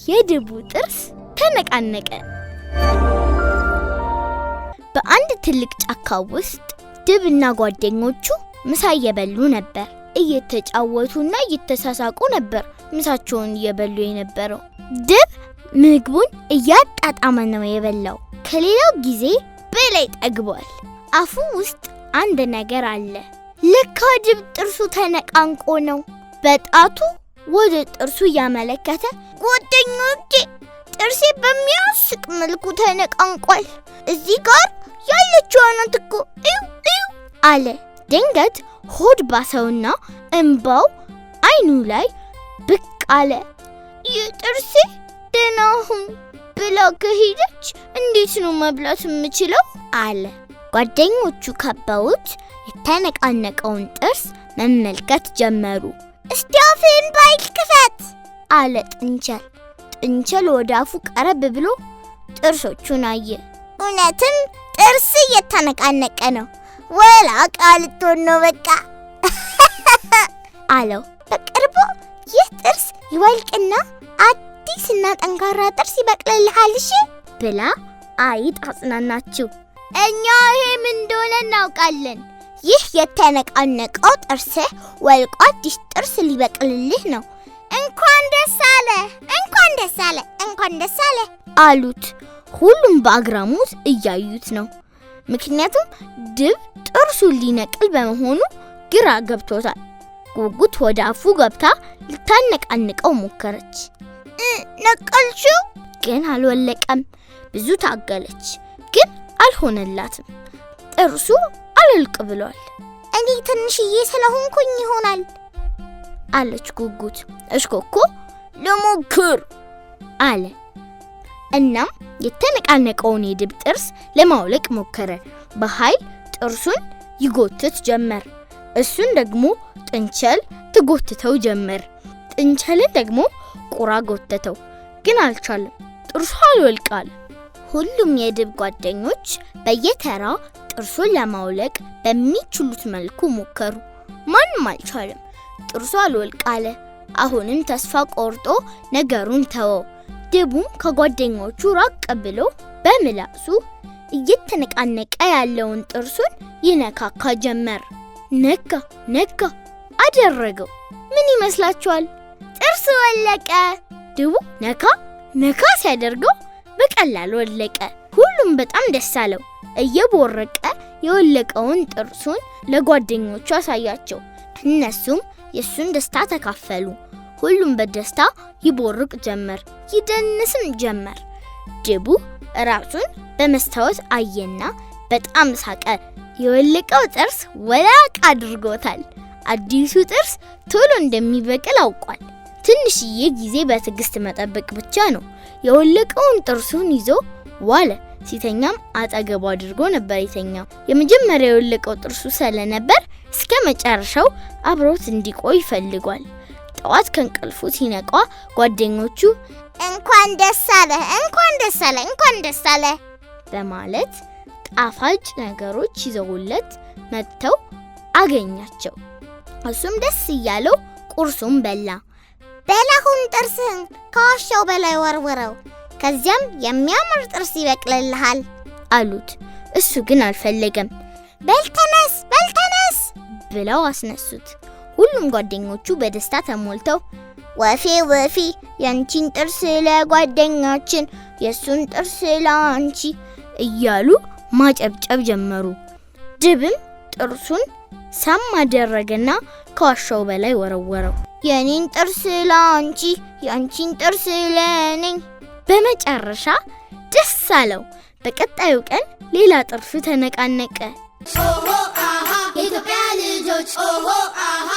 የድቡ ጥርስ ተነቃነቀ። በአንድ ትልቅ ጫካ ውስጥ ድብና ጓደኞቹ ምሳ እየበሉ ነበር። እየተጫወቱና እየተሳሳቁ ነበር ምሳቸውን እየበሉ የነበረው። ድብ ምግቡን እያጣጣመ ነው የበላው። ከሌላው ጊዜ በላይ ጠግቧል። አፉ ውስጥ አንድ ነገር አለ። ለካ ድብ ጥርሱ ተነቃንቆ ነው። በጣቱ ወደ ጥርሱ እያመለከተ ጓደኞቼ፣ ጥርሴ በሚያስቅ መልኩ ተነቃንቋል። እዚህ ጋር ያለችው ናት እኮ እዩ አለ። ድንገት ሆድ ባሰውና እንባው አይኑ ላይ ብቅ አለ። የጥርሴ ደህና ሁን ብላ ከሄደች እንዴት ነው መብላት የምችለው? አለ። ጓደኞቹ ከበውት የተነቃነቀውን ጥርስ መመልከት ጀመሩ። እስቲ አፍህን በኃይል ክፈት አለ ጥንቸል። ጥንቸል ወደ አፉ ቀረብ ብሎ ጥርሶቹን አየ። እውነትም ጥርስ እየተነቃነቀ ነው። ወላቃ ልትሆን ነው በቃ አለው። በቅርቡ ይህ ጥርስ ይወልቅና አዲስና ጠንካራ ጥርስ ይበቅልልሃል እሺ ብላ አይጥ አጽናናችው። እኛ ይሄ ምን እንደሆነ እናውቃለን። ይህ የተነቃነቀው ጥርስ ወልቆ አዲስ ጥርስ ሊበቅልልህ ነው። እንኳን ደስ አለ፣ እንኳን ደስ አለ፣ እንኳን ደስ አለ አሉት። ሁሉም በአግራሞት እያዩት ነው። ምክንያቱም ድብ ጥርሱን ሊነቅል በመሆኑ ግራ ገብቶታል። ጉጉት ወደ አፉ ገብታ ልታነቃንቀው ሞከረች። ነቀልሽው? ግን አልወለቀም። ብዙ ታገለች፣ ግን አልሆነላትም። ጥርሱ አልልቅ ብሏል። እኔ ትንሽዬ ስለሆንኩኝ ይሆናል አለች ጉጉት። እሽኮኮ ልሞክር አለ። እናም የተነቃነቀውን የድብ ጥርስ ለማውለቅ ሞከረ። በኃይል ጥርሱን ይጎትት ጀመር። እሱን ደግሞ ጥንቸል ትጎትተው ጀመር። ጥንቸልን ደግሞ ቁራ ጎተተው፣ ግን አልቻለም። ጥርሱ አልወልቃል። ሁሉም የድብ ጓደኞች በየተራ ጥርሱን ለማውለቅ በሚችሉት መልኩ ሞከሩ። ማንም አልቻለም። ጥርሱ አልወልቃለ። አሁንም ተስፋ ቆርጦ ነገሩን ተወው። ድቡም ከጓደኞቹ ራቅ ብሎ በምላሱ እየተነቃነቀ ያለውን ጥርሱን ይነካካ ጀመር። ነካ ነካ አደረገው። ምን ይመስላችኋል? ጥርሱ ወለቀ። ድቡ ነካ ነካ ሲያደርገው በቀላል ወለቀ። ሁሉም በጣም ደስ አለው። እየቦረቀ የወለቀውን ጥርሱን ለጓደኞቹ አሳያቸው። እነሱም የሱን ደስታ ተካፈሉ። ሁሉም በደስታ ይቦርቅ ጀመር፣ ይደንስም ጀመር። ድቡ ራሱን በመስታወት አየና በጣም ሳቀ። የወለቀው ጥርስ ወላቅ አድርጎታል። አዲሱ ጥርስ ቶሎ እንደሚበቅል አውቋል። ትንሽዬ ጊዜ በትዕግስት መጠበቅ ብቻ ነው። የወለቀውን ጥርሱን ይዞ ዋለ። ሲተኛም አጠገቡ አድርጎ ነበር የተኛው። የመጀመሪያ የወለቀው ጥርሱ ስለነበር እስከ መጨረሻው አብሮት እንዲቆይ ፈልጓል። ጠዋት ከእንቅልፉ ሲነቃ ጓደኞቹ እንኳን ደስ አለ፣ እንኳን ደስ አለ፣ እንኳን ደስ አለ በማለት ጣፋጭ ነገሮች ይዘውለት መጥተው አገኛቸው። እሱም ደስ እያለው ቁርሱን በላ። በላሁን ጥርስህን ከዋሻው በላይ ወርውረው፣ ከዚያም የሚያምር ጥርስ ይበቅልልሃል አሉት። እሱ ግን አልፈለገም። በልተነስ በልተነስ ብለው አስነሱት። ሁሉም ጓደኞቹ በደስታ ተሞልተው ወፌ ወፌ ያንቺን ጥርስ ለጓደኛችን፣ የሱን ጥርስ ለአንቺ እያሉ ማጨብጨብ ጀመሩ። ድብም ጥርሱን ሳም አደረገና ከዋሻው በላይ ወረወረው። የኔን ጥርስ ለአንቺ፣ ያንቺን ጥርስ ለኔ። በመጨረሻ ደስ አለው። በቀጣዩ ቀን ሌላ ጥርሱ ተነቃነቀ። ኦሆ አሃ የኢትዮጵያ ልጆች ኦሆ አሃ